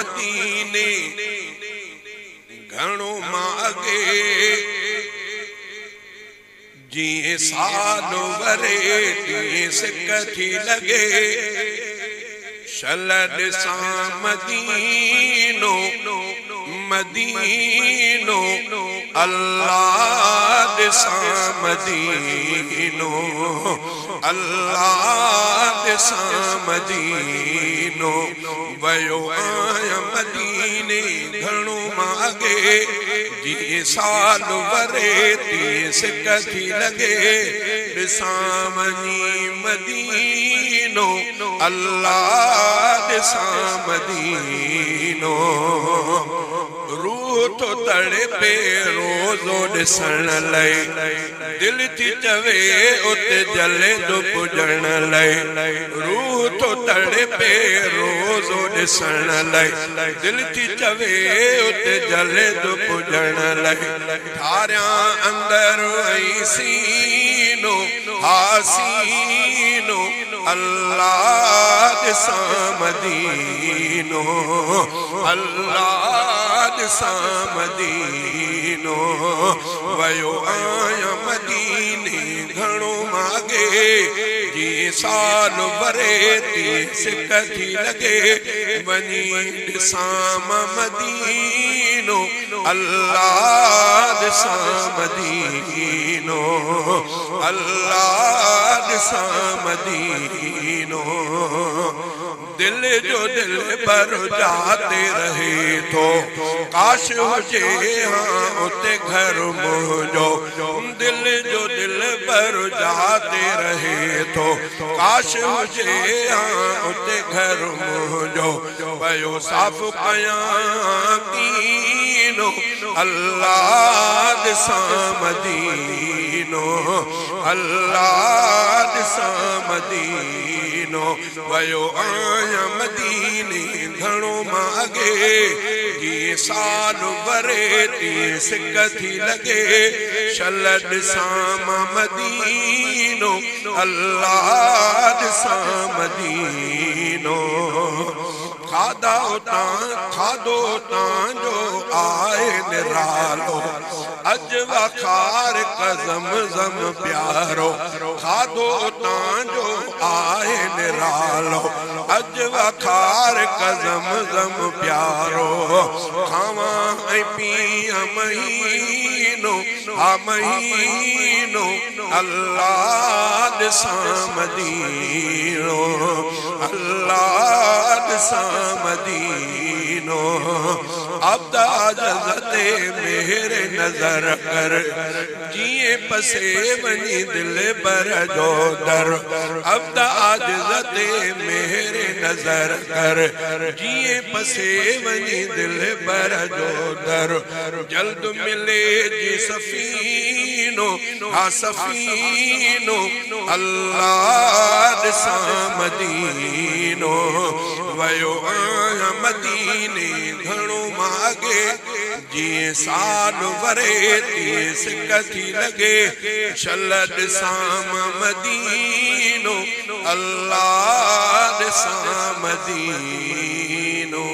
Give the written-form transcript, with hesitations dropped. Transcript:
मदीने घणो मागे जिए साल वरे तिए सिक थी लगे शलद सा मदीनो मदीनो अल्लाह सा मदीनो अल्लाह सा मदीनो वयो आया मदीने घणो मागे जी साल वरे ती सिक थी लगे ॾिसां वञी मदीनो अल्लाह सा मदीनो रूह तो तड़े पे रोज़ो ॾिसण लाइ दिल थी चवे उते जले दो पुॼण लाइ रूह तो तड़े पे रोज़ो ॾिसण लाइ दिल थी चवे उते जले दो पुॼण लाइ थारियां अंदर ऐं सीनो हासीनो अल्लाह सा मदीनो अल्लाह सा मदीनो वयो आया मदीने घणो मागे जी साल वरे ती सिक थी लगे वञी ॾिसां मदीनो अल्लाह सा मदीनो अल्लाह सा मदीनो दिल जो दिल पर जाते रहे तो काश हुजे हाँ उते घर मुझो दिल जो दिल पर जाते रहे तो काश हुजे हाँ उते घर मुझो पयो साफ कया कीनो अल्लाह सा मदीनो अल्लाह सा मदीनो वयो आया मदीने घणो मागे जी साल वरे ती सिक थी लगे शलद सा मदीनो अल्लाह सा मदीनो खादो तां जो आए निरालो अज वखार कज़म ज़म प्यारो खादो तां जो आए निरालो अज वखार कज़म ज़म प्यारो खावा ऐं पिया महीनो हा महीनो अल्लाह सा मदीनो अल्लाह सा मदीनो अब्द आजज़ते मेरे नजर कर जिए पसे वनी दिल बर जो दर अब्द आजज़ते मेरे नजर कर जिए पसे वनी दिल बर जो दर जल्द मिले जी सफीनो हा सफीनो अल्लाह सा मदीनो वयो आया मदीने घणो मागे जी साल वरे ती सिक थी लगे शलद सा मदीनो अल्लाह सा मदीनो।